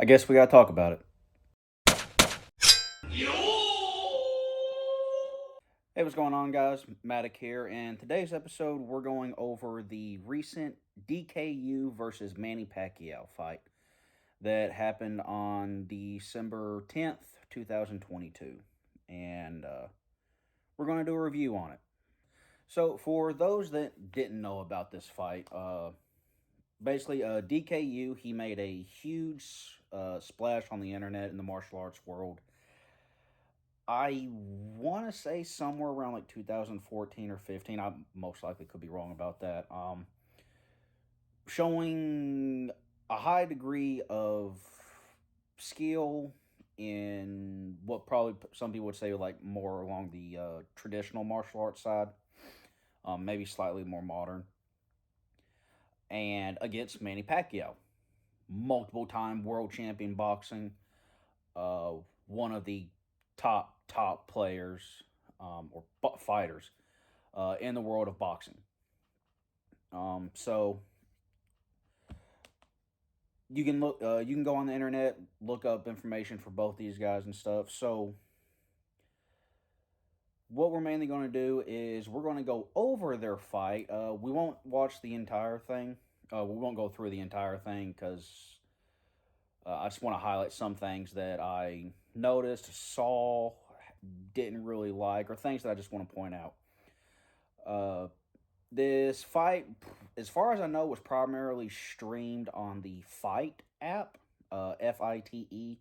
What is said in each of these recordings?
guess we gotta talk about it. Hey, what's going on, guys? Matic here, and today's episode we're going over the recent DKU versus Manny Pacquiao fight that happened on December 10th, 2022. And we're going to do a review on it. So, for those that didn't know about this fight, basically, DKU, he made a huge splash on the internet in the martial arts world. I want to say somewhere around like 2014 or 15. I most likely could be wrong about that. Showing a high degree of skill in what probably some people would say like more along the traditional martial arts side, maybe slightly more modern, and against Manny Pacquiao, multiple time world champion boxing, uh, one of the top players or fighters in the world of boxing. So you can go on the internet, look up information for both these guys and stuff. So what we're mainly going to do is we're going to go over their fight. We won't watch the entire thing. We won't go through the entire thing because I just want to highlight some things that I noticed, saw, didn't really like, or things that I just want to point out. This fight, as far as I know, was primarily streamed on the Fight app, FITE.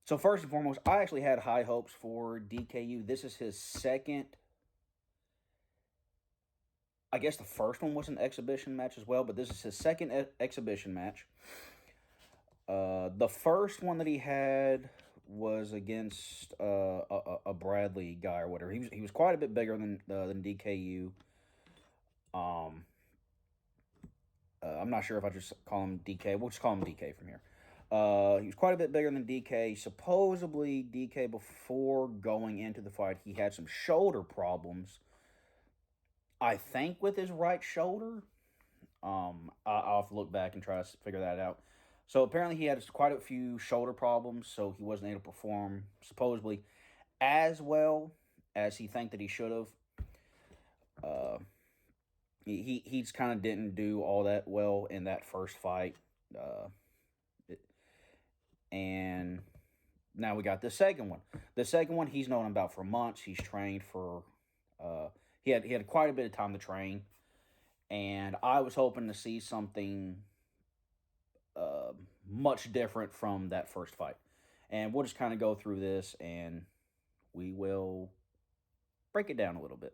So first and foremost, I actually had high hopes for DKU. This is his second. I guess the first one was an exhibition match as well, but this is his second exhibition match. The first one that he had was against a Bradley guy or whatever. He was quite a bit bigger than DKU. I'm not sure if I just call him DK. We'll just call him DK from here. He was quite a bit bigger than DK. Supposedly, DK, before going into the fight, he had some shoulder problems. I think with his right shoulder. I'll have to look back and try to figure that out. So apparently, he had quite a few shoulder problems, so he wasn't able to perform supposedly as well as he think that he should have. Uh, he's kind of didn't do all that well in that first fight. Uh, and now we got the second one. The second one he's known about for months. He's trained for. He had quite a bit of time to train, and I was hoping to see something much different from that first fight. And we'll just kind of go through this, and we will break it down a little bit.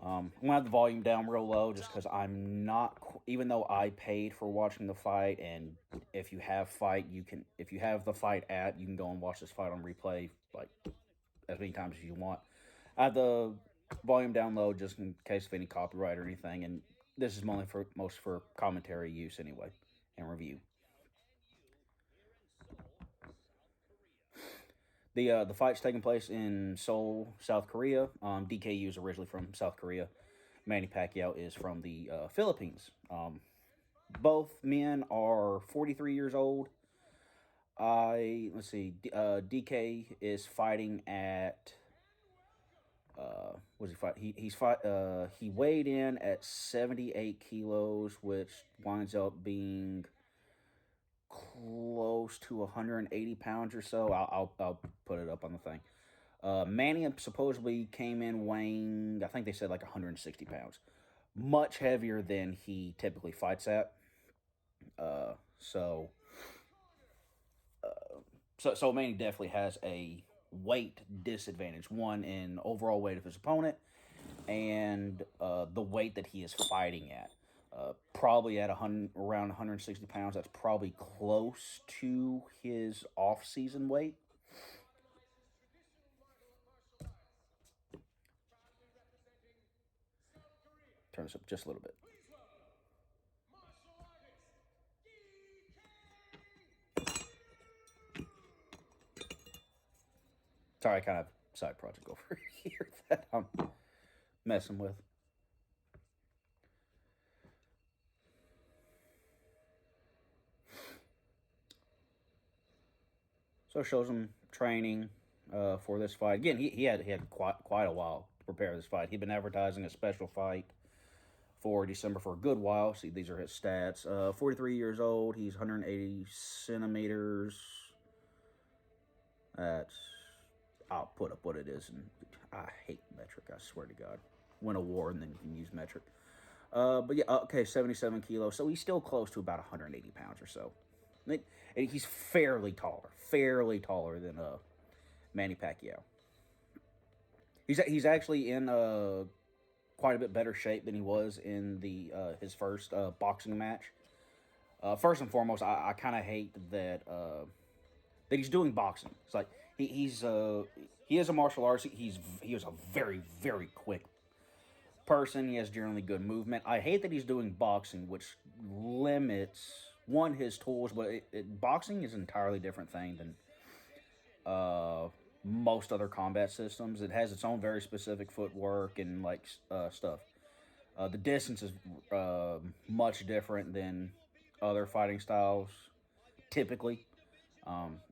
I'm gonna have the volume down real low just because I'm not. Even though I paid for watching the fight, and if you have fight, you can. If you have the fight app, you can go and watch this fight on replay like as many times as you want. I have the volume down low just in case of any copyright or anything, and this is mainly for most for commentary use anyway and review. The fight's taking place in Seoul, South Korea. DKU is originally from South Korea. Manny Pacquiao is from the Philippines. Both men are 43 years old. Let's see. DK is fighting at. What is he fight? He's fight. He weighed in at 78 kilos, which winds up being close to 180 pounds or so. I'll put it up on the thing. Manny supposedly came in weighing, I think they said like 160 pounds, much heavier than he typically fights at. Uh, so, so Manny definitely has a weight disadvantage. One in overall weight of his opponent, and the weight that he is fighting at. Probably at around 160 pounds. That's probably close to his off-season weight. Turn this up just a little bit. Sorry, I kind of side project over here that I'm messing with. So it shows him training for this fight. Again, he had quite a while to prepare this fight. He'd been advertising a special fight for December for a good while. See, these are his stats. 43 years old. He's 180 centimeters. That's, I'll put up what it is, and I hate metric. I swear to God. Win a war and then you can use metric. But yeah, okay, 77 kilos. So he's still close to about 180 pounds or so. He's fairly taller than Manny Pacquiao. He's actually in quite a bit better shape than he was in the his first boxing match. First and foremost, I kind of hate that he's doing boxing. It's like he is a martial artist. He is a very quick person. He has generally good movement. I hate that he's doing boxing, which limits one his tools. But boxing is an entirely different thing than uh, most other combat systems. It has its own very specific footwork and like stuff. The distance is much different than other fighting styles. Typically,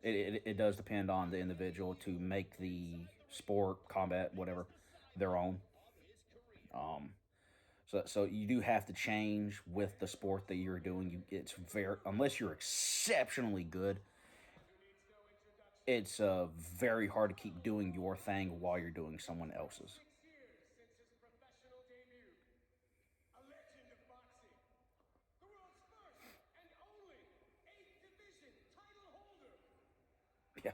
it does depend on the individual to make the sport, combat, whatever, their own. Um, so you do have to change with the sport that you're doing. It's very, unless you're exceptionally good, it's very hard to keep doing your thing while you're doing someone else's. Yeah.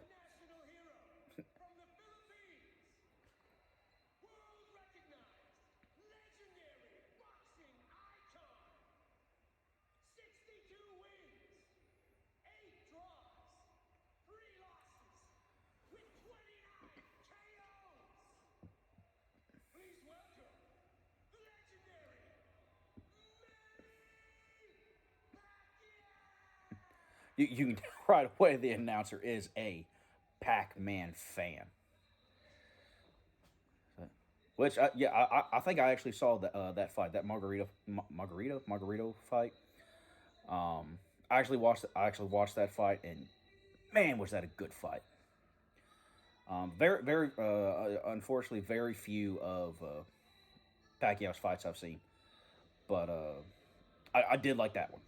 You can right away the announcer is a Pac-Man fan. Which yeah, I think I actually saw that fight, that Margarito fight. I actually watched that fight, and man, was that a good fight. Very unfortunately, very few of Pacquiao's fights I've seen, but I did like that one.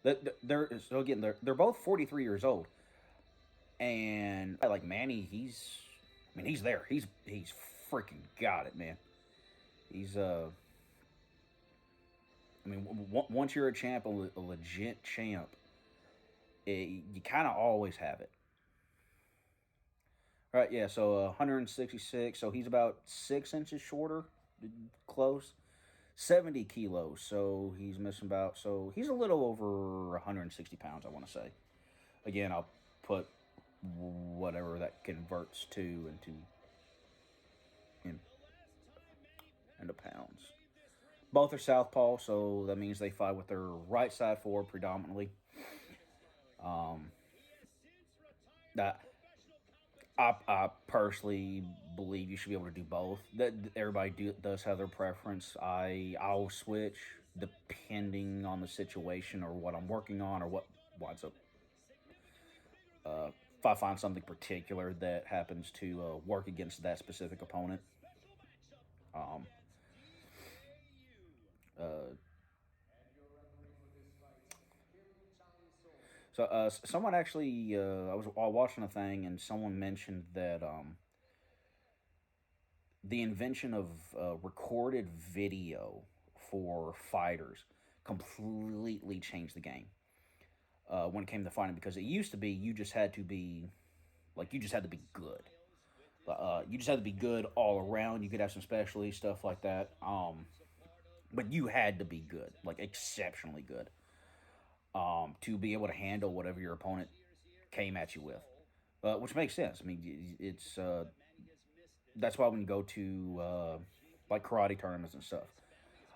And they're so again they're both 43 years old, and like Manny, I mean he's there. He's freaking got it, man. He's I mean once you're a champ, a legit champ, you kind of always have it. Right, yeah, so 166, so he's about 6 inches shorter, close. 70 kilos, so he's missing about, so he's a little over 160 pounds, I want to say. Again, I'll put whatever that converts to in, into pounds. Both are southpaw, so that means they fight with their right side forward predominantly. Um, that I personally believe you should be able to do both. That everybody does have their preference. I'll switch depending on the situation or what I'm working on or what winds up. If I find something particular that happens to work against that specific opponent. Um, uh, someone actually, I was watching a thing and someone mentioned that the invention of recorded video for fighters completely changed the game when it came to fighting, because it used to be you just had to be good. You just had to be good all around. You could have some specialty stuff like that, but you had to be good, like exceptionally good, to be able to handle whatever your opponent came at you with. Which makes sense. I mean, it's that's why when you go to like karate tournaments and stuff,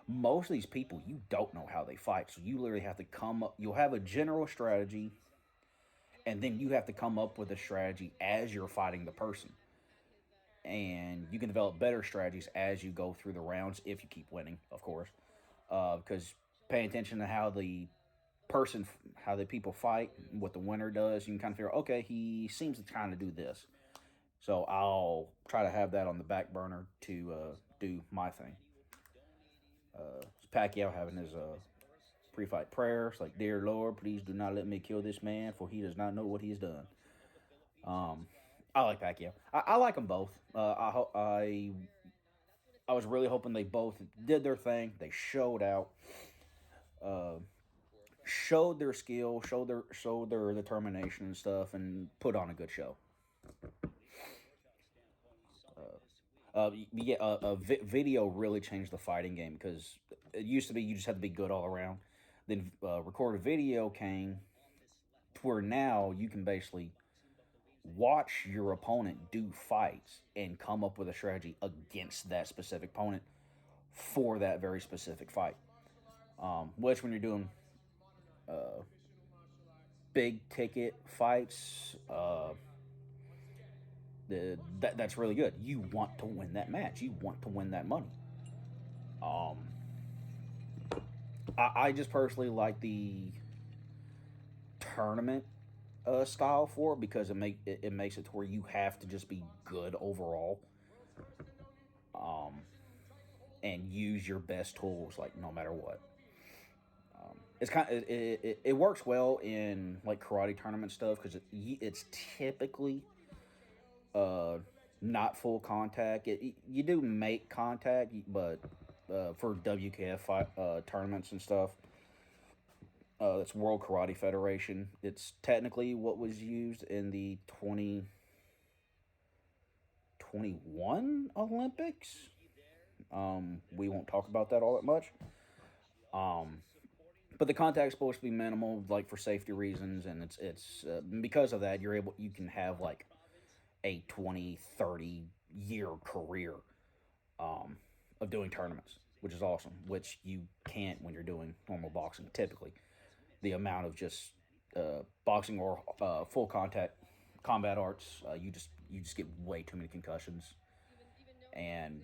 most of these people you don't know how they fight, so you literally have to come up. You'll have a general strategy, and then you have to come up with a strategy as you're fighting the person, and you can develop better strategies as you go through the rounds if you keep winning, of course. Because paying attention to how the person, how the people fight, what the winner does, you can kind of figure, okay, he seems to kind of do this. So I'll try to have that on the back burner to do my thing. Pacquiao having his pre-fight prayers like, "Dear Lord, please do not let me kill this man, for he does not know what he has done." Um, I like Pacquiao. I like them both. I was really hoping they both did their thing. They showed out, uh, showed their skill, showed their determination and stuff, and put on a good show. Yeah, video really changed the fighting game because it used to be you just had to be good all around. Then recorded video came to where now you can basically watch your opponent do fights and come up with a strategy against that specific opponent for that very specific fight. Which, when you're doing big ticket fights, that's really good. You want to win that match. You want to win that money. Um, I just personally like the tournament style for it because it makes it to where you have to just be good overall, and use your best tools like no matter what. It's kind of it works well in like karate tournament stuff because it's typically uh not full contact. You do make contact, but for WKF tournaments and stuff, it's World Karate Federation. It's technically what was used in the 2021 Olympics. We won't talk about that all that much. Um, but the contact's supposed to be minimal, like for safety reasons, and it's because of that you can have like a 20, 30 year career of doing tournaments, which is awesome. Which you can't when you're doing normal boxing. Typically, the amount of just boxing or full contact combat arts, you just get way too many concussions, and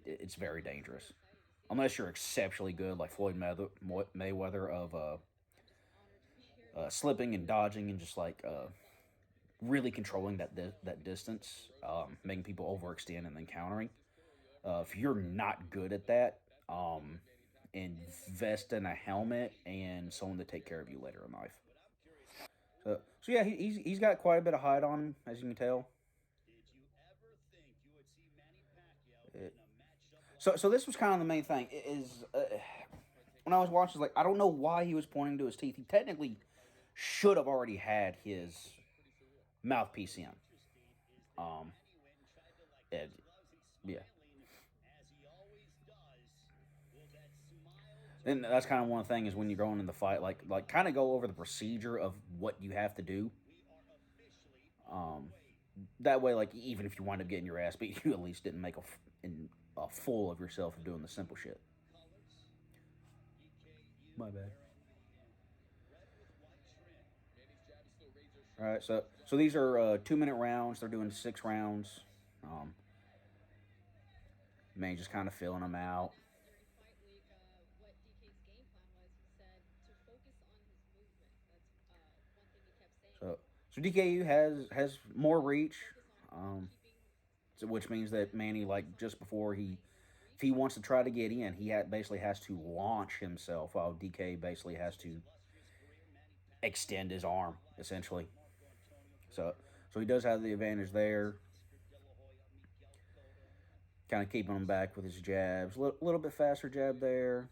it's very dangerous unless you're exceptionally good, like Mayweather of slipping and dodging and just like really controlling that distance, making people overextend and then countering. If you're not good at that, invest in a helmet and someone to take care of you later in life. So yeah, he's got quite a bit of height on him, as you can tell. It, so this was kind of the main thing. Is when I was watching, like I don't know why he was pointing to his teeth. He technically should have already had his mouthpiece in. Um, and, yeah, and that's kind of one thing is when you're going in the fight, like kind of go over the procedure of what you have to do. Um, that way, like even if you wind up getting your ass beat, you at least didn't make a fool of yourself of doing the simple shit. My bad. All right, so these are 2 minute rounds. They're doing 6 rounds. Um, Man, just kind of filling them out. So so DKU has more reach, um, which means that Manny, like just before if he wants to try to get in, basically has to launch himself, while DK basically has to extend his arm essentially. So so he does have the advantage there, kind of keeping him back with his jabs. Little bit faster jab there,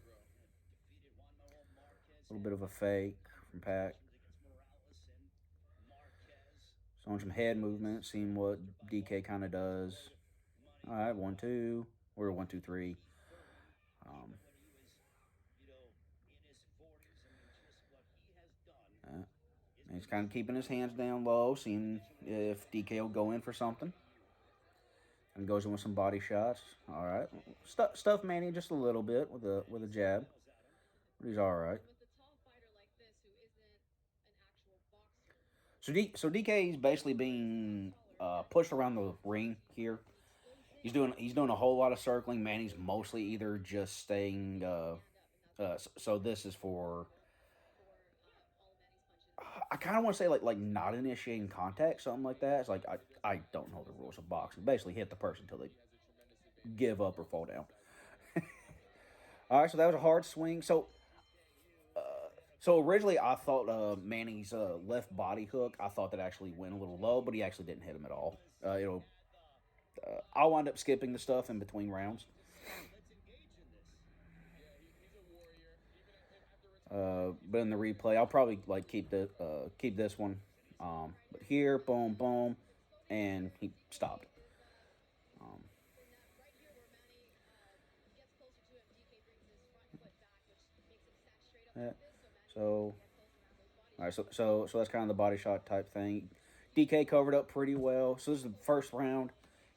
a little bit of a fake from Pac. So on some head movement, seeing what DK kind of does. All right, 1-2. We're 1-2-3. Um, uh, he's kind of keeping his hands down low, seeing if DK will go in for something, and goes in with some body shots. All right, stuff Manny just a little bit with a jab, but he's all right. So DK is basically being pushed around the ring here. He's doing a whole lot of circling. Manny's mostly either just staying. So this is for I kind of want to say like not initiating contact, something like that. It's like I don't know the rules of boxing. Basically, hit the person until they give up or fall down. All right, so that was a hard swing. So originally I thought Manny's left body hook. I thought that actually went a little low, but he actually didn't hit him at all. I'll wind up skipping the stuff in between rounds. But in the replay, I'll probably like keep this one. But here, boom, boom, and he stopped. Um, yeah. So, all right, so that's kind of the body shot type thing. DK covered up pretty well. So this is the first round.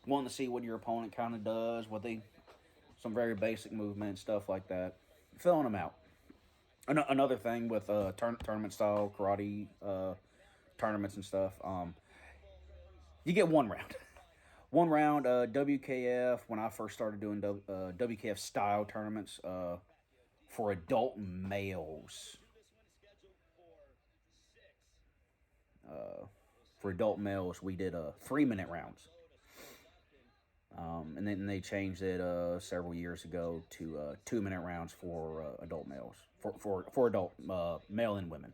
Wanting to see what your opponent kind of does, some very basic movement stuff like that, filling them out. Another thing with tournament style karate tournaments and stuff, you get one round. One round, WKF, when I first started doing WKF style tournaments for adult males. For adult males, we did 3 minute rounds. And then they changed it several years ago to 2 minute rounds for adult males, for adult male and women.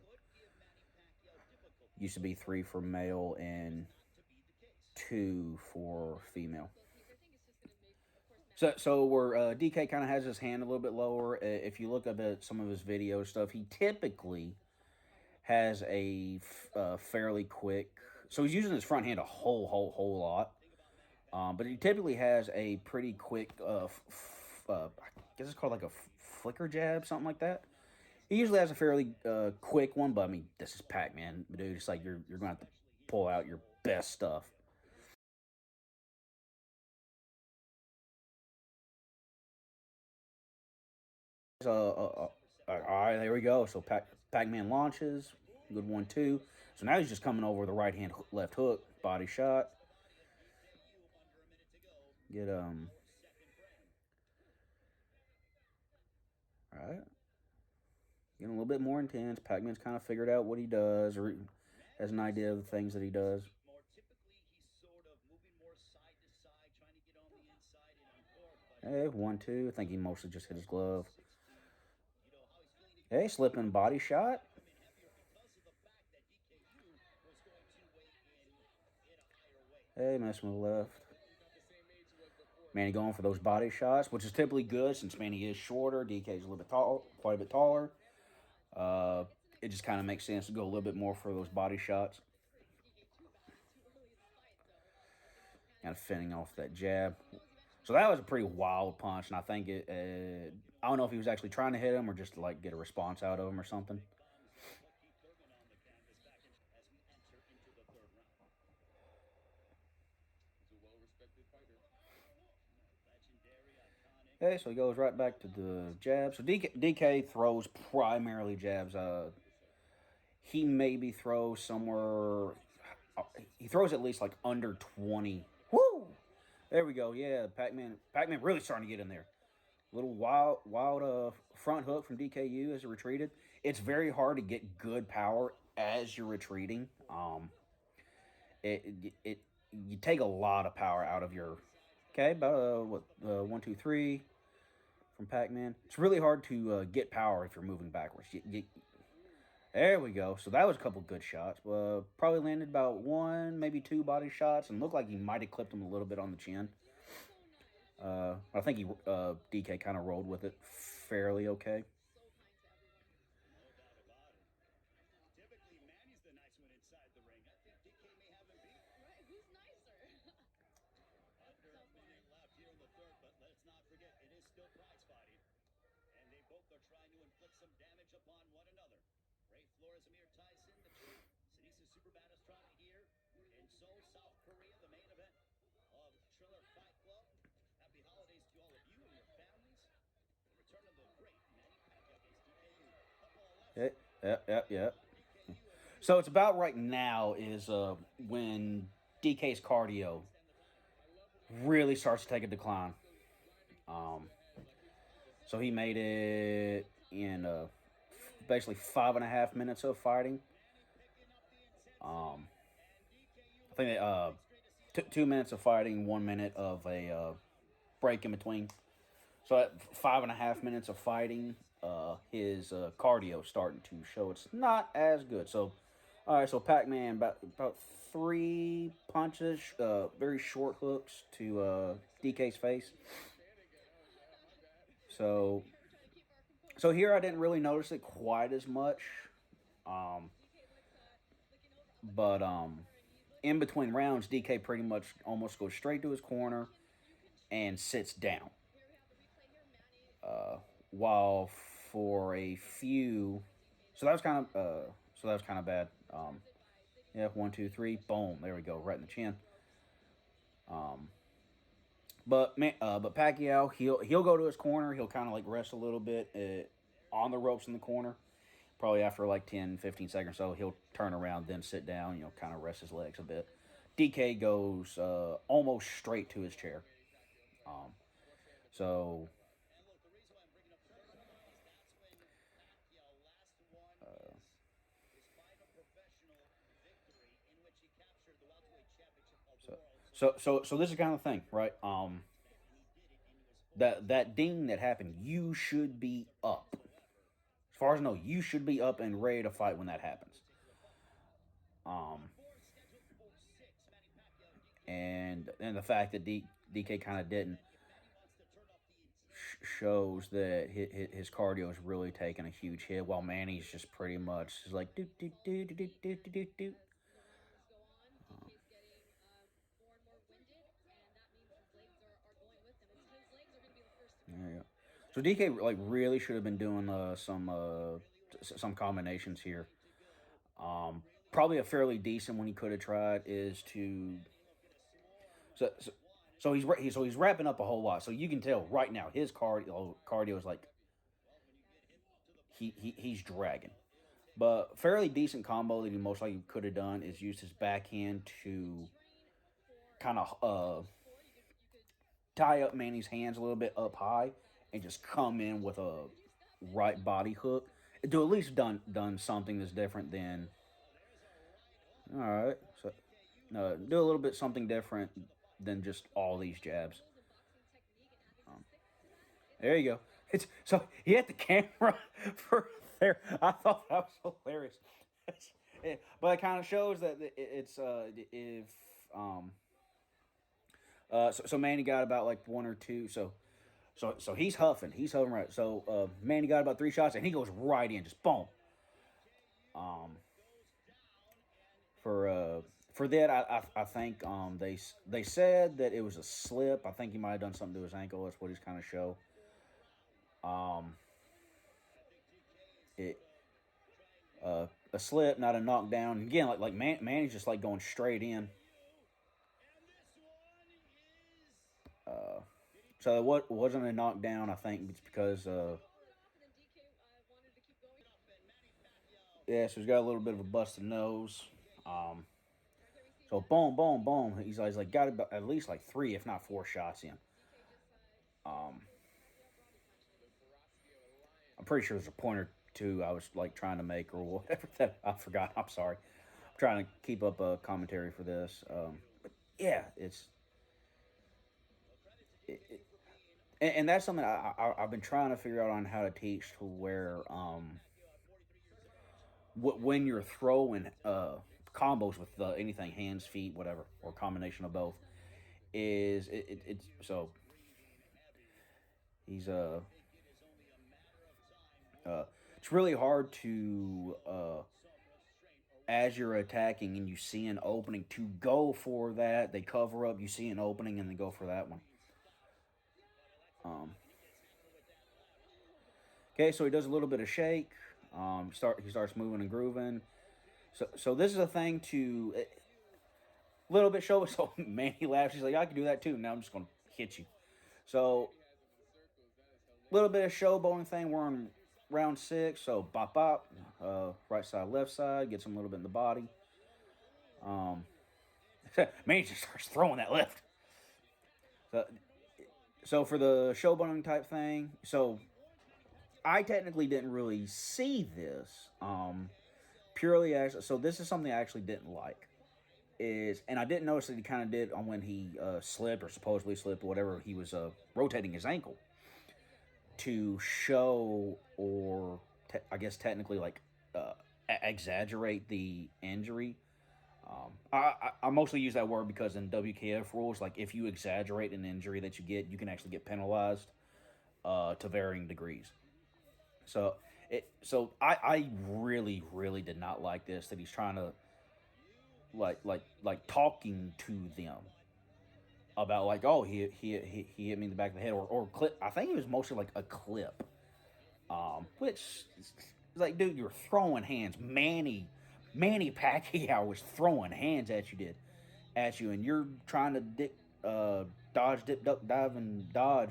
Used to be 3 for male and 2 for female. So where DK kind of has his hand a little bit lower. If you look up at some of his video stuff, he typically has fairly quick. So he's using his front hand a whole lot. But he typically has a pretty quick. I guess it's called like a flicker jab, something like that. He usually has a fairly quick one, but I mean, this is Pac-Man, dude. It's like you're gonna have to pull out your best stuff. All right, there we go. So Pac-Man launches, good 1-2. So now he's just coming over the right hand left hook, body shot. Get All right, getting a little bit more intense. Pac-Man's kind of figured out what he does, or has an idea of the things that he does. Hey, 1-2. I think he mostly just hit his glove. Hey, slipping body shot. Hey, messing with the left. Manny going for those body shots, which is typically good since Manny is shorter. DK's a little bit tall, quite a bit taller. Uh, it just kind of makes sense to go a little bit more for those body shots. Kind of fending off that jab. So that was a pretty wild punch, and I think I don't know if he was actually trying to hit him or just to like get a response out of him or something. Okay, so he goes right back to the jab. So DK throws primarily jabs. He maybe throws somewhere. He throws at least like under 20. Woo! There we go. Yeah, Pac-Man really starting to get in there. Little wild front hook from DKU as he retreated. It's very hard to get good power as you're retreating. It you take a lot of power out of your. Okay, about 1, 2, 3 from Pac-Man. It's really hard to get power if you're moving backwards. There we go. So that was a couple good shots. Probably landed about 1, maybe 2 body shots, and looked like he might have clipped him a little bit on the chin. I think DK kind of rolled with it fairly okay. Yeah, yeah, yeah, yeah. So it's about right now is when DK's cardio really starts to take a decline. Um, so he made it in basically 5.5 minutes of fighting. Um, I think they, 2 minutes of fighting, 1 minute of a break in between. So at 5.5 minutes of fighting, his cardio starting to show it's not as good. So, all right, so Pac-Man about 3 punches, very short hooks to DK's face. So here I didn't really notice it quite as much, um, but in between rounds, DK pretty much almost goes straight to his corner and sits down. While for a few, so that was kind of bad. Yeah, 1, 2, 3, boom, there we go, right in the chin. But Pacquiao, he'll go to his corner. He'll kind of like rest a little bit on the ropes in the corner. Probably after like 10, 15 seconds or so, he'll turn around, then sit down. Kind of rest his legs a bit. DK goes almost straight to his chair. So so this is kind of thing, right? That ding that happened, you should be up. As far as I know, you should be up and ready to fight when that happens. And the fact that DK kind of didn't shows that his cardio is really taking a huge hit, while Manny's just pretty much is like do do do do do do do do. Yeah. So DK like really should have been doing some combinations here. Probably a fairly decent one he could have tried is to so so, he's wrapping up a whole lot. So you can tell right now his cardio is like he's dragging. But fairly decent combo that he most likely could have done is use his backhand to kind of tie up Manny's hands a little bit up high and just come in with a right body hook. Do at least done something that's different than all right. So do a little bit something different than just all these jabs. There you go. It's so he had the camera for there. I thought that was hilarious. But it kind of shows that it's if so Manny got about like one or two. So he's huffing. He's huffing right. So Manny got about 3 shots and he goes right in, just boom. For that, I think they said that it was a slip. I think he might have done something to his ankle. That's what he's kind of show. It a slip, not a knockdown. Again, like Manny's just like going straight in. So what wasn't a knockdown. I think it's because yeah, so he's got a little bit of a busted nose. So boom, boom, boom. He's like got at least like 3, if not 4 shots in. I'm pretty sure there's a point or two I was like trying to make or whatever that I forgot. I'm sorry. I'm trying to keep up a commentary for this. But yeah, it, and that's something I've been trying to figure out on how to teach to where when you're throwing combos with anything, hands, feet, whatever, or combination of both, is it's so he's it's really hard to as you're attacking and you see an opening to go for that. They cover up, you see an opening, and they go for that one. Okay, so he does a little bit of shake. He starts moving and grooving. So this is a thing to a little bit show. So man, he laughs. He's like, I can do that too. Now I'm just gonna hit you. So a little bit of showboating thing. We're on round 6. So bop bop, right side, left side. Gets him a little bit in the body. Man, he just starts throwing that left. So, so for the showboating type thing, so I technically didn't really see this purely as so. This is something I actually didn't like. And I didn't notice that he kind of did on when he slipped or supposedly slipped or whatever. He was rotating his ankle to show or I guess technically like exaggerate the injury. I mostly use that word because in WKF rules, like if you exaggerate an injury that you get, you can actually get penalized to varying degrees. So I really really did not like this that he's trying to like talking to them about like oh he hit me in the back of the head or clip. I think it was mostly like a clip, which is like dude you're throwing hands. Manny Pacquiao was throwing hands at you and you're trying to dodge dip duck dive and dodge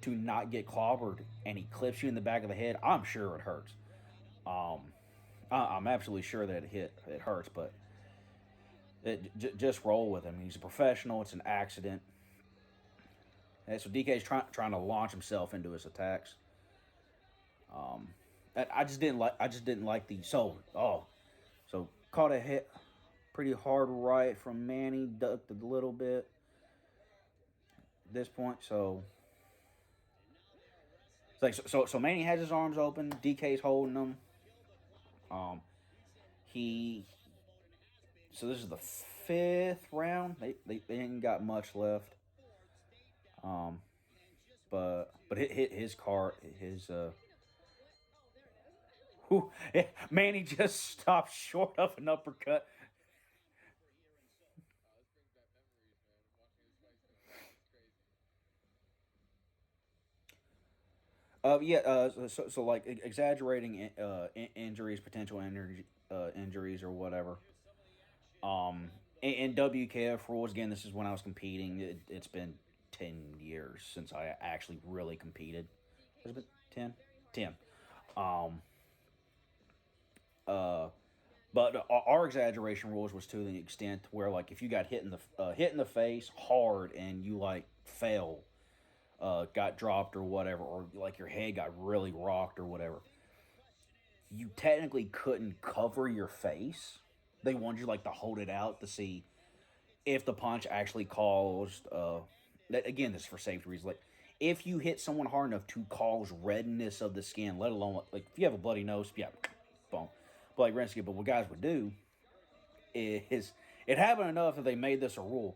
to not get clobbered and he clips you in the back of the head. I'm sure it hurts. Um, I'm absolutely sure that it hurts, but just roll with him. He's a professional. It's an accident. And so DK's trying to launch himself into his attacks. I just didn't like the so caught a hit pretty hard right from Manny, ducked a little bit at this point. So it's like so Manny has his arms open. DK's holding them. Um, he so this is the fifth round. They ain't got much left. Um, but hit his car his whew, Manny just stopped short of an uppercut. Yeah. So like exaggerating injuries, potential injuries or whatever. In WKF rules again. This is when I was competing. It's been 10 years since I actually really competed. Has it been 10? 10. Um. Uh. But our exaggeration rules was to the extent where like if you got hit in the face hard and you like fell, got dropped or whatever, or like your head got really rocked or whatever, you technically couldn't cover your face. They wanted you like to hold it out to see if the punch actually caused. Again, this is for safety reasons. Like if you hit someone hard enough to cause redness of the skin, let alone like if you have a bloody nose, yeah, boom. But like Rensky, but what guys would do is it happened enough that they made this a rule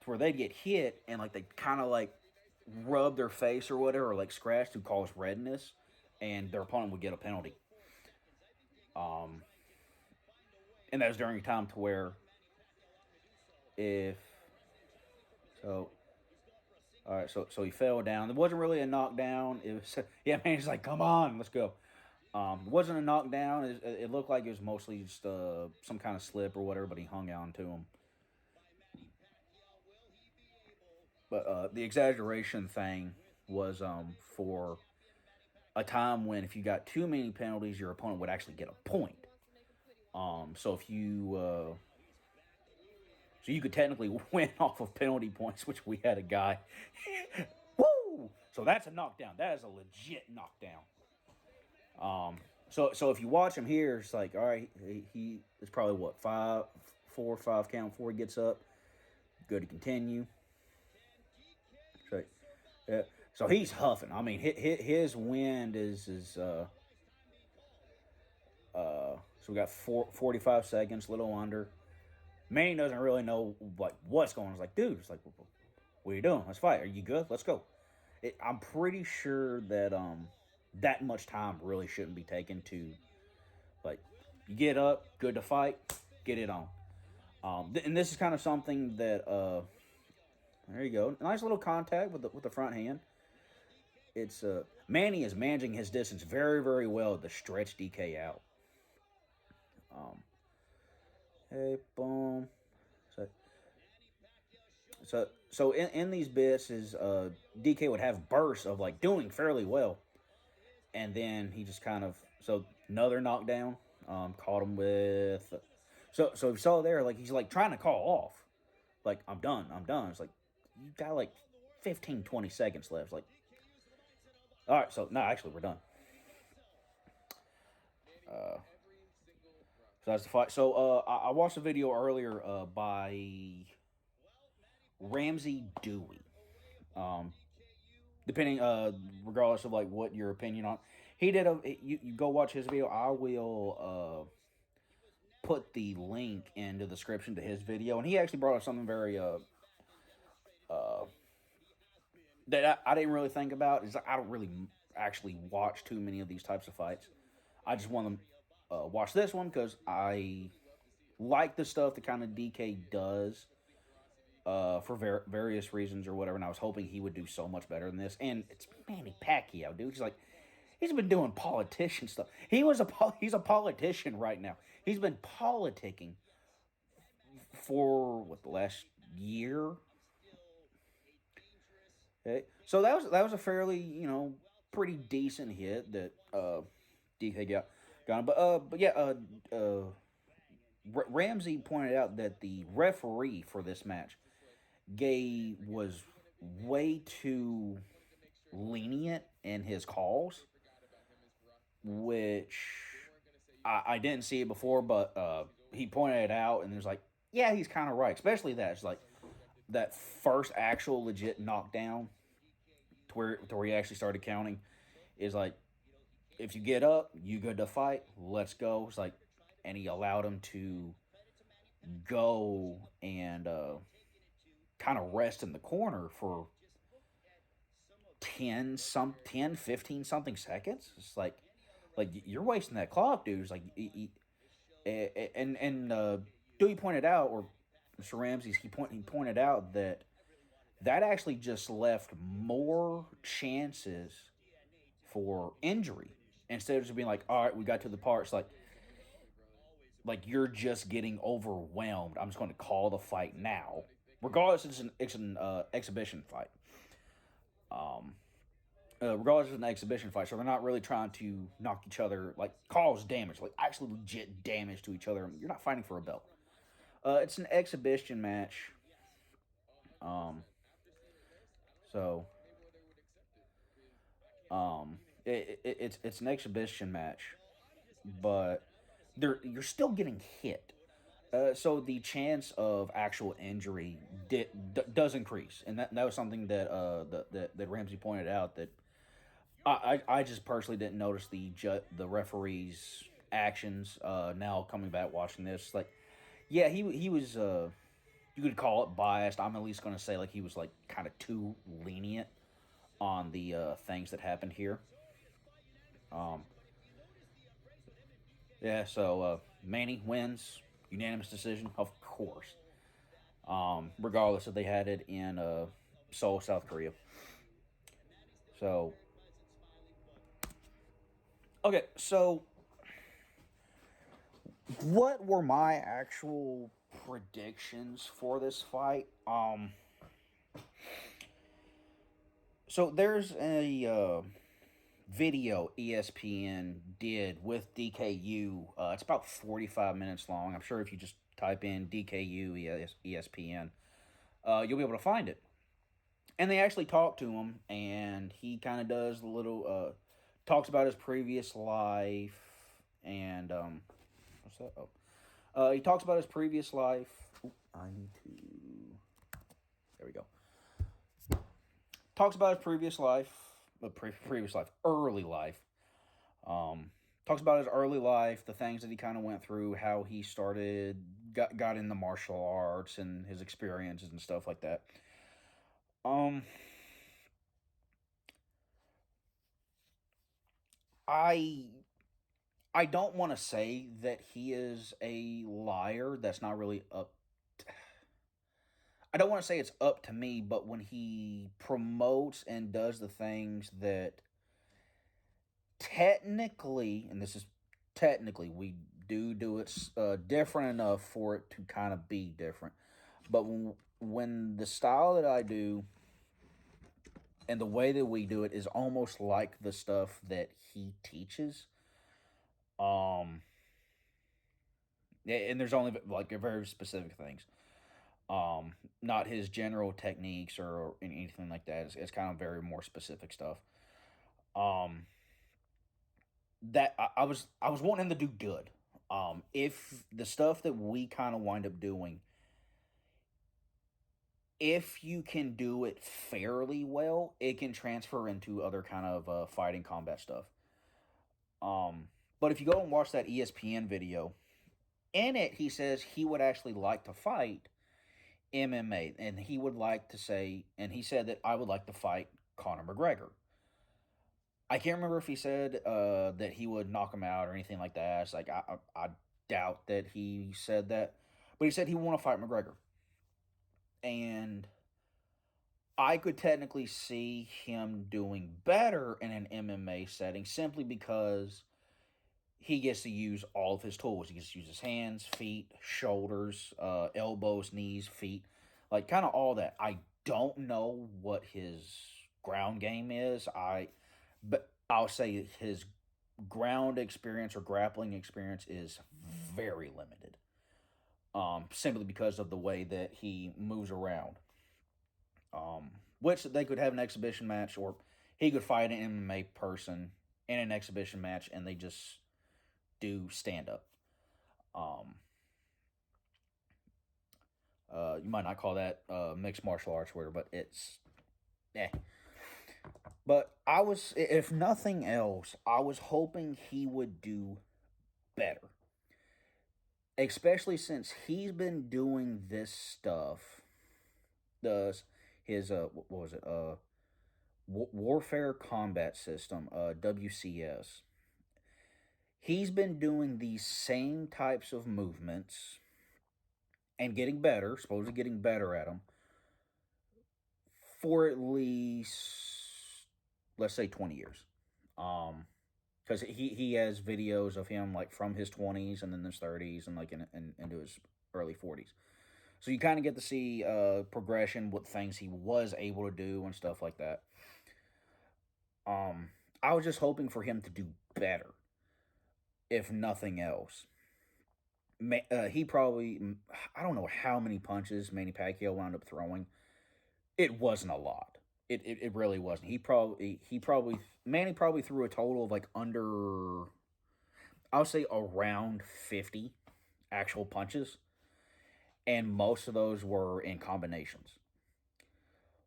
to where they'd get hit and like they kind of like rub their face or whatever, or like scratch to cause redness, and their opponent would get a penalty. Um, and that was during a time to where if so, all right, so he fell down. It wasn't really a knockdown. It was yeah, man. He's like, come on, let's go. It wasn't a knockdown. It looked like it was mostly just some kind of slip or whatever, but he hung on to him. But the exaggeration thing was for a time when if you got too many penalties, your opponent would actually get a point. So if you so you could technically win off of penalty points, which we had a guy. Woo! So that's a knockdown. That is a legit knockdown. So if you watch him here, it's like all right, he it's probably what 5 count before he gets up. Good to continue. So yeah, so he's huffing. I mean, his wind so we got 45 seconds, little under. Manny doesn't really know like what's going on. It's like, dude, it's like, what are you doing? Let's fight. Are you good? Let's go. I'm pretty sure that that much time really shouldn't be taken to like you get up, good to fight, get it on. And this is kind of something that there you go, nice little contact with the front hand. It's Manny is managing his distance very very well to stretch DK out. Um, hey, boom. So so in these bits is DK would have bursts of like doing fairly well, and then he just kind of so another knockdown. Caught him with so if you saw there like he's like trying to call off like I'm done. It's like you got like 15 20 seconds left. It's like all right, so no, actually we're done. So that's the fight. So I watched a video earlier by Ramsey Dewey. Um, depending, regardless of like what your opinion on, he did a. You go watch his video. I will put the link in the description to his video, and he actually brought up something very uh that I didn't really think about. Is I don't really actually watch too many of these types of fights. I just want to watch this one because I like the stuff that kind of DK does for various reasons or whatever. And I was hoping he would do so much better than this. And it's Manny Pacquiao, dude. He's been doing politician stuff. He's a politician right now. He's been politicking for what, the last year. Okay. So that was a fairly, pretty decent hit that DK got him. But yeah, Ramsey pointed out that the referee for this match was way too lenient in his calls, which I didn't see it before, but he pointed it out, and there's like, yeah, he's kind of right, especially that it's like that first actual legit knockdown to where he actually started counting is like, if you get up, you good to fight, let's go. It's like, and he allowed him to go and kind of rest in the corner for 10 15 something seconds. It's like you're wasting that clock, dude. It's like and Dewey pointed out, or Mr. Ramsey, he pointed out that actually just left more chances for injury instead of just being like, all right, we got to the parts like you're just getting overwhelmed. I'm just going to call the fight now, regardless. It's an exhibition fight. Um, Regardless, it's an exhibition fight, so they're not really trying to knock each other, like cause damage, like actually legit damage to each other. You're not fighting for a belt. It's an exhibition match. Um, so it's an exhibition match, but you're still getting hit. So the chance of actual injury does increase, and that was something that that Ramsey pointed out that I just personally didn't notice the referee's actions. Now coming back watching this, like, yeah, he was you could call it biased. I'm at least going to say like he was like kind of too lenient on the things that happened here. Um, yeah, so Manny wins, unanimous decision, of course. Regardless if they had it in Seoul, South Korea. So okay, so what were my actual predictions for this fight? So there's a video ESPN did with DKU. It's about 45 minutes long. I'm sure if you just type in DKU ESPN, you'll be able to find it. And they actually talk to him, and he kind of does a little talks about his previous life, and what's that? Oh, he talks about his previous life. Ooh, I need to. There we go. Talks about his previous life, previous life, early life. Talks about his early life, the things that he kind of went through, how he got into martial arts, and his experiences and stuff like that. Um, I I don't want to say that he is a liar. That's not really up. I don't want to say it's up to me, but when he promotes and does the things that technically, and this is technically, we do it different enough for it to kind of be different. But when the style that I do and the way that we do it is almost like the stuff that he teaches, um, and there's only like very specific things. Not his general techniques or anything like that. It's kind of very more specific stuff. Um, that I was wanting him to do good. If the stuff that we kind of wind up doing, if you can do it fairly well, it can transfer into other kind of fighting combat stuff. Um, but if you go and watch that ESPN video, in it he says he would actually like to fight MMA, and he would like to say, and he said that I would like to fight Conor McGregor. I can't remember if he said that he would knock him out or anything like that. It's like I doubt that he said that, but he said he would want to fight McGregor, and I could technically see him doing better in an MMA setting simply because he gets to use all of his tools. He gets to use his hands, feet, shoulders, elbows, knees, feet, like kind of all that. I don't know what his ground game is. But I'll say his ground experience or grappling experience is very limited. Simply because of the way that he moves around. Which they could have an exhibition match, or he could fight an MMA person in an exhibition match, and they just do stand up. Um, you might not call that mixed martial arts, whatever, but it's eh. But I was, if nothing else, I was hoping he would do better, especially since he's been doing this stuff. Does his what was it Warfare Combat System, WCS. He's been doing these same types of movements and getting better, supposedly getting better at them, for at least, let's say, 20 years. Because he has videos of him like from his 20s and then his 30s and like into his early 40s. So you kind of get to see progression, what things he was able to do and stuff like that. I was just hoping for him to do better, if nothing else. He probably, I don't know how many punches Manny Pacquiao wound up throwing. It wasn't a lot. It really wasn't. Manny probably threw a total of like under, I would say around 50 actual punches, and most of those were in combinations.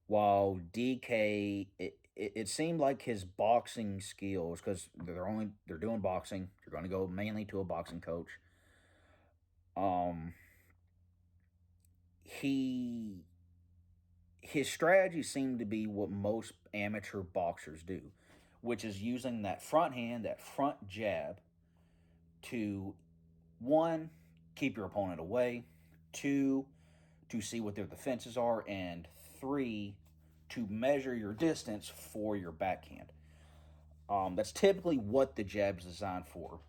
While DK, it seemed like his boxing skills, because they're doing boxing. They're going to go mainly to a boxing coach. Um, he his strategy seemed to be what most amateur boxers do, which is using that front hand, that front jab, to one, keep your opponent away, two, to see what their defenses are, and three, to measure your distance for your backhand. That's typically what the jab's designed for.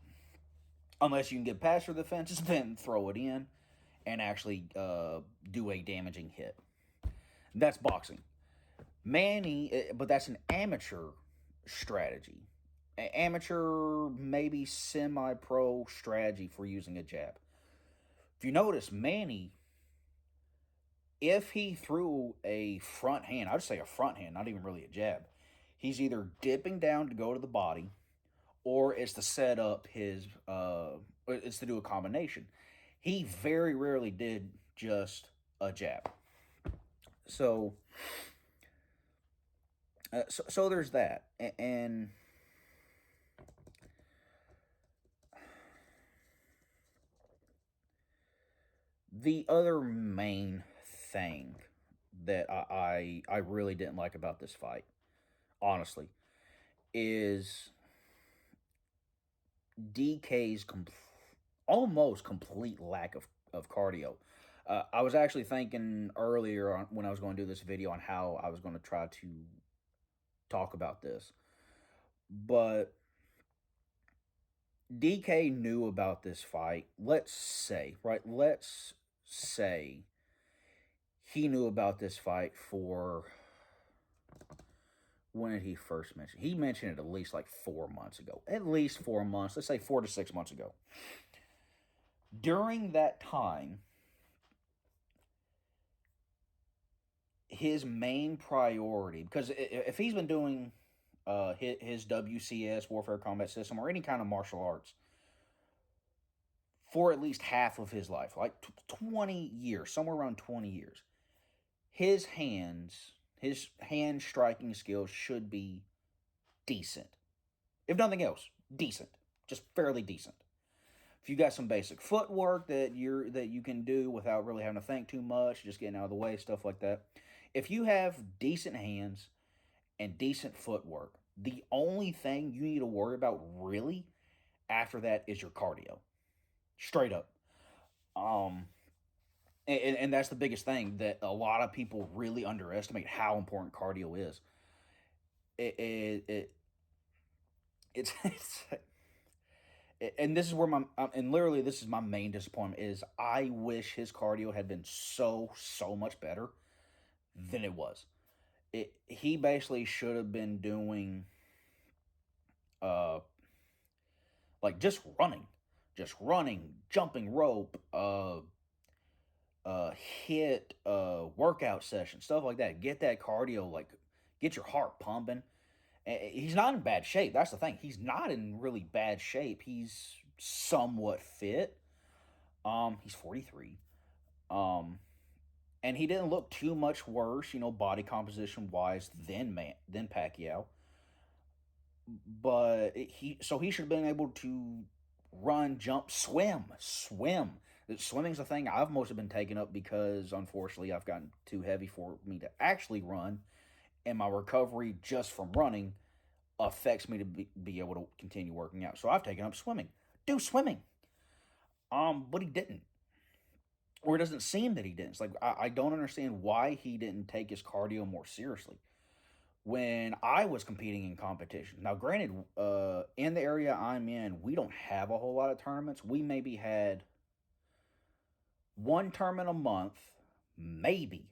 Unless you can get past your defenses, then throw it in and actually do a damaging hit. That's boxing. But that's an amateur strategy. Amateur, maybe semi pro strategy for using a jab. If you notice, Manny, if he threw a front hand, I'd say a front hand, not even really a jab, he's either dipping down to go to the body, or it's to set up it's to do a combination. He very rarely did just a jab. So, so there's that. And the other main thing that I really didn't like about this fight, honestly, is DK's almost complete lack of cardio. I was actually thinking earlier when I was going to do this video on how I was going to try to talk about this, but DK knew about this fight. Let's say he knew about this fight for, when did he first mention? He mentioned it at least like 4 months ago. At least 4 months. Let's say 4 to 6 months ago. During that time, his main priority, because if he's been doing his WCS, Warfare Combat System, or any kind of martial arts for at least half of his life, like 20 years, somewhere around 20 years, his hand striking skills should be decent. If nothing else, decent. Just fairly decent. If you got some basic footwork that you can do without really having to think too much, just getting out of the way, stuff like that. If you have decent hands and decent footwork, the only thing you need to worry about really after that is your cardio. Straight up. Um and that's the biggest thing that a lot of people really underestimate how important cardio is. It it's and this is where my and literally this is my main disappointment is I wish his cardio had been so much better than it was. He basically should have been doing uh like just running, jumping rope, hit workout session, stuff like that. Get that cardio, like get your heart pumping. He's not in bad shape. That's the thing. He's not in really bad shape. He's somewhat fit. He's 43. Um, and he didn't look too much worse, body composition wise than Pacquiao. But he should have been able to run, jump, swim. Swimming's a thing I've mostly been taking up because unfortunately I've gotten too heavy for me to actually run, and my recovery just from running affects me to be able to continue working out. So I've taken up swimming. Do swimming. But he didn't. Or it doesn't seem that he didn't. It's like I don't understand why he didn't take his cardio more seriously. When I was competing in competition. Now, granted, in the area I'm in, we don't have a whole lot of tournaments. We maybe had one tournament a month, maybe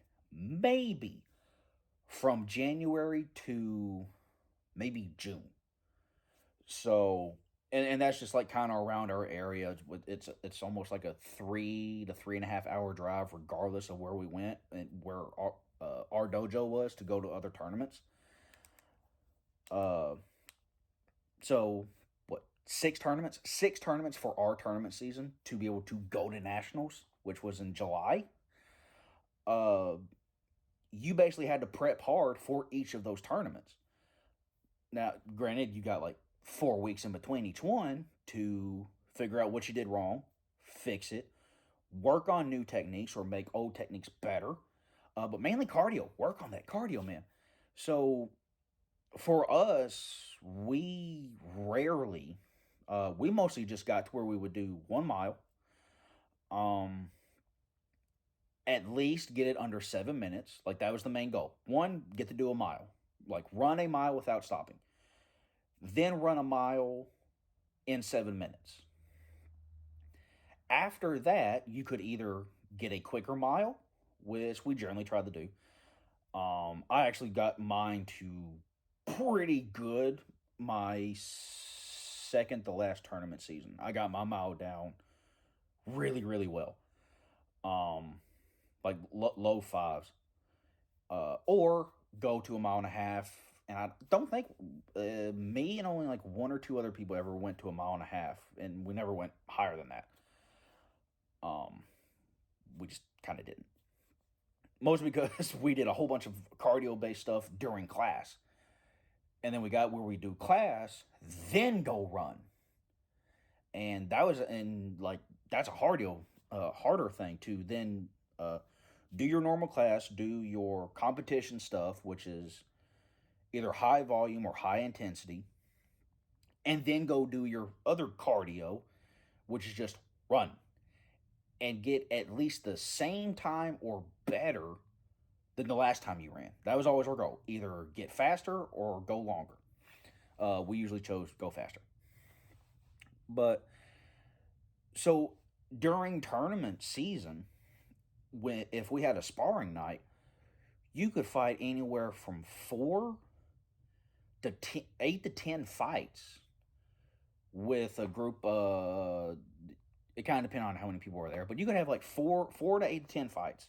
from January to maybe June. So, and that's just like kind of around our area. It's almost like a 3 to 3.5 hour drive, regardless of where we went and where our dojo was to go to other tournaments. Uh, so what? Six tournaments for our tournament season to be able to go to nationals, which was in July. Uh, you basically had to prep hard for each of those tournaments. Now, granted, you got like 4 weeks in between each one to figure out what you did wrong, fix it, work on new techniques or make old techniques better. But mainly cardio. Work on that cardio, man. So for us, we mostly just got to where we would do 1 mile. Um, at least get it under 7 minutes. Like that was the main goal. One, get to do a mile. Like run a mile without stopping. Then run a mile in 7 minutes. After that, you could either get a quicker mile, which we generally try to do. I actually got mine to pretty good my second to last tournament season. I got my mile down really well. Um, like low fives. Or go to a mile and a half. And I don't think me and only like one or two other people ever went to a mile and a half, and we never went higher than that. Um, we just kind of didn't. Mostly because we did a whole bunch of cardio based stuff during class, and then we got where we do class, then go run, and that's a harder thing to then do your normal class, do your competition stuff, which is either high volume or high intensity, and then go do your other cardio, which is just run and get at least the same time or better than the last time you ran. That was always our goal. Either get faster or go longer. We usually chose go faster. But so during tournament season, if we had a sparring night, you could fight anywhere from 8 to 10 fights with a group. It kind of depends on how many people are there, but you could have like four to 8 to 10 fights.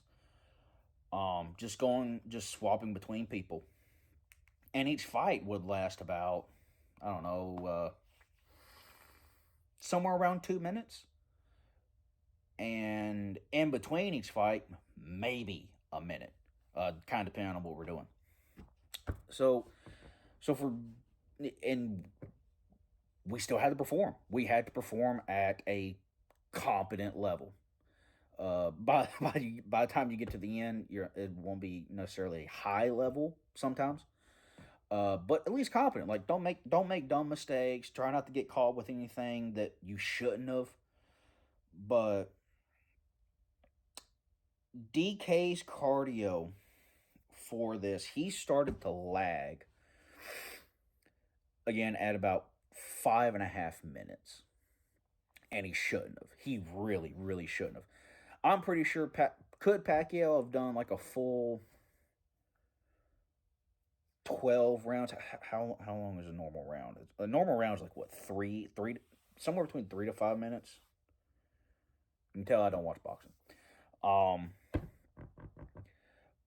Just swapping between people, and each fight would last about, I don't know, somewhere around 2 minutes. and in between each fight, maybe a minute, kind of depending on what we're doing. So, so for and we still had to perform. We had to perform at a competent level. By the time you get to the end, it won't be necessarily a high level sometimes, but at least competent. Like don't make dumb mistakes. Try not to get caught with anything that you shouldn't have. But DK's cardio for this, he started to lag again at about 5.5 minutes, and he shouldn't have. He really, really shouldn't have. I'm pretty sure could Pacquiao have done like a full 12 rounds? How long is a normal round? A normal round is like what, three somewhere between 3 to 5 minutes. You can tell I don't watch boxing. Um,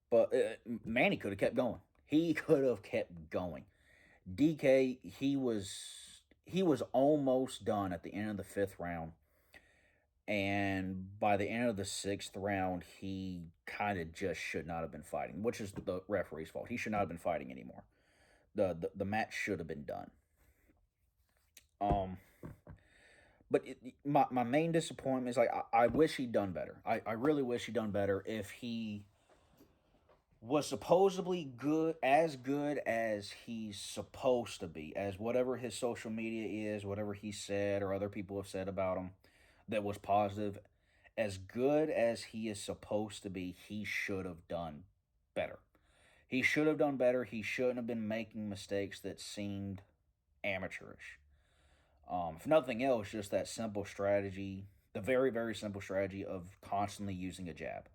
but Manny could have kept going. He could have kept going. DK, he was almost done at the end of the fifth round, and by the end of the sixth round, he kind of just should not have been fighting, which is the referee's fault. He should not have been fighting anymore. The match should have been done. Um, but my main disappointment is like I wish he'd done better. I really wish he'd done better. If he was supposedly good as he's supposed to be, as whatever his social media is, whatever he said or other people have said about him that was positive, as good as he is supposed to be, he should have done better. He should have done better. He shouldn't have been making mistakes that seemed amateurish. If nothing else, just that simple strategy, the very, very simple strategy of constantly using a jab.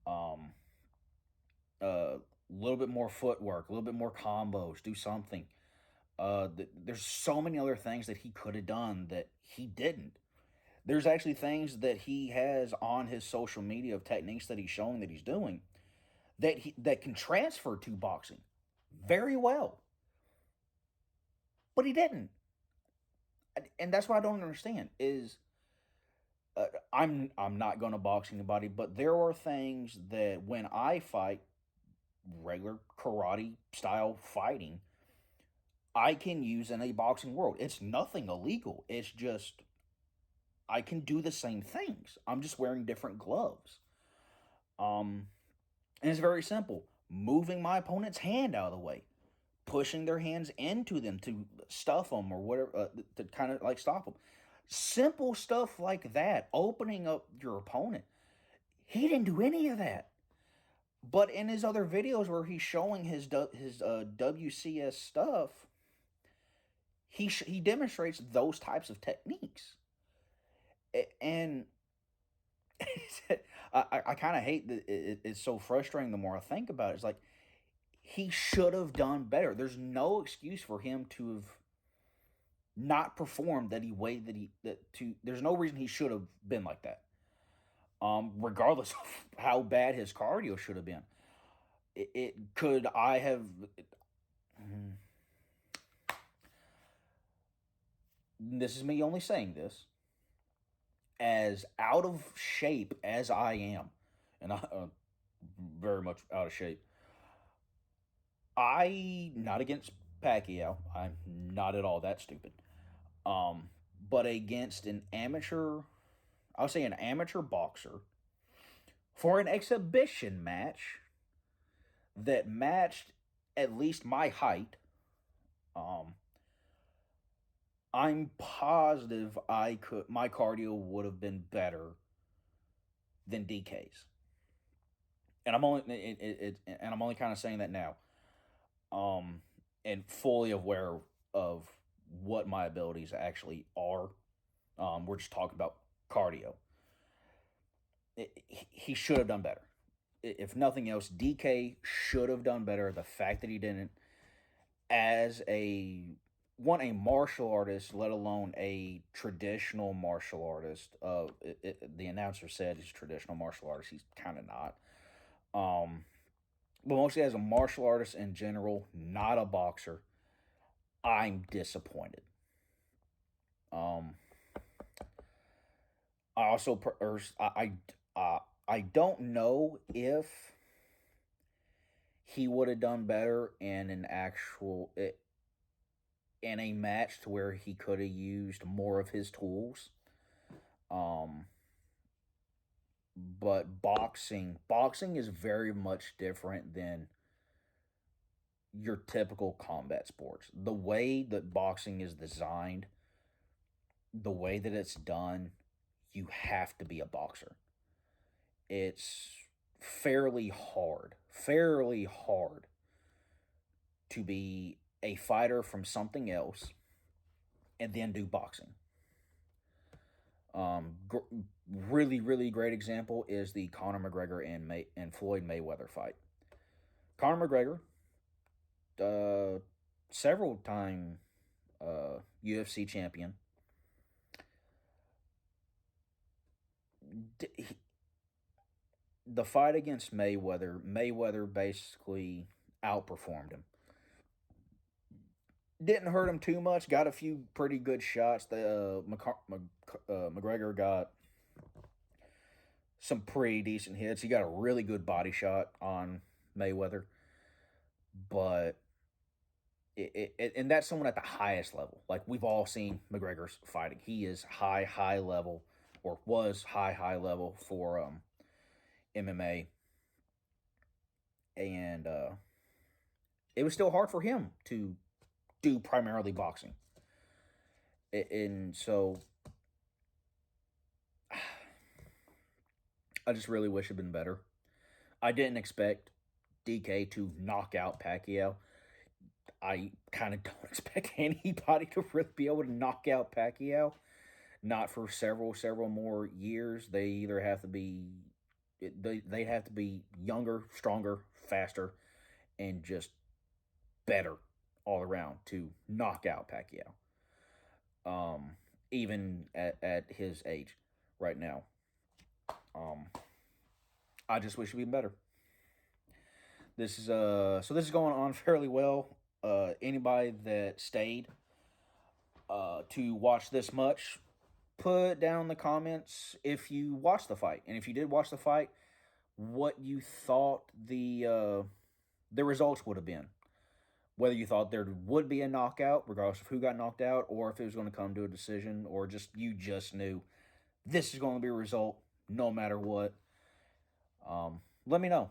Um, a little bit more footwork, a little bit more combos, do something. There's so many other things that he could have done that he didn't. There's actually things that he has on his social media of techniques that he's showing that he's doing that can transfer to boxing very well, but he didn't, and that's what I don't understand. Is I'm not going to box anybody, but there are things that when I fight regular karate style fighting, I can use in a boxing world. It's nothing illegal. It's just I can do the same things. I'm just wearing different gloves. Um, and it's very simple. Moving my opponent's hand out of the way, pushing their hands into them to stuff them or whatever, to kind of like stop them. Simple stuff like that, opening up your opponent. He didn't do any of that. But in his other videos where he's showing his WCS stuff, he demonstrates those types of techniques, and I kind of hate that it's so frustrating. The more I think about it, it's like he should have done better. There's no excuse for him to have not performed that he way that he that to. There's no reason he should have been like that. Regardless of how bad his cardio should have been, it could I have. This is me only saying this, as out of shape as I am, and I very much out of shape. I not against Pacquiao. I'm not at all that stupid. But against an amateur, I'll say an amateur boxer for an exhibition match that matched at least my height. Um, I'm positive my cardio would have been better than DK's, and I'm only kind of saying that now. And fully aware of what my abilities actually are. We're just talking about cardio. He should have done better. If nothing else, DK should have done better. The fact that he didn't, as a martial artist, let alone a traditional martial artist. The announcer said he's a traditional martial artist. He's kind of not. But mostly as a martial artist in general, not a boxer. I'm disappointed. Um, I also I don't know if he would have done better in an actual in a match to where he could have used more of his tools. Um, but boxing is very much different than your typical combat sports. The way that boxing is designed, the way that it's done, you have to be a boxer. It's fairly hard to be a fighter from something else and then do boxing. Really great example is the Conor McGregor and Floyd Mayweather fight. Conor McGregor, uh, several time UFC champion, he, the fight against Mayweather basically outperformed him. Didn't hurt him too much. Got a few pretty good shots. McGregor got some pretty decent hits. He got a really good body shot on Mayweather, but and that's someone at the highest level. Like we've all seen McGregor's fighting. He is high level, or was high level for MMA, and it was still hard for him to do primarily boxing. And so I just really wish it'd been better. I didn't expect DK to knock out Pacquiao. I kind of don't expect anybody to really be able to knock out Pacquiao. Not for several more years. They either have to be they have to be younger, stronger, faster, and just better all around to knock out Pacquiao. Even at his age right now. Um, I just wish it'd be better. This is going on fairly well. Anybody that stayed to watch this much, put down in the comments if you watched the fight, and if you did watch the fight, what you thought the results would have been. Whether you thought there would be a knockout, regardless of who got knocked out, or if it was going to come to a decision, or just you just knew this is going to be a result no matter what. Let me know.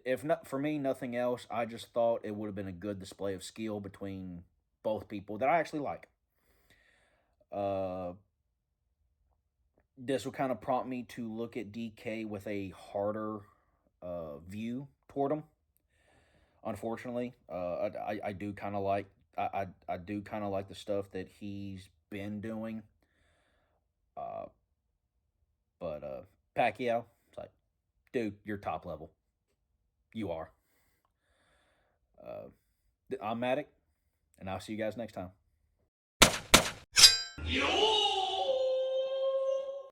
If not for me, nothing else. I just thought it would have been a good display of skill between both people that I actually like. Uh, this will kind of prompt me to look at DK with a harder view toward him. Unfortunately, I do kind of like I do kind of like the stuff that he's been doing. Uh, but Pacquiao, it's like, dude, you're top level. You are. Uh, I'm Matic, and I'll see you guys next time. Yo!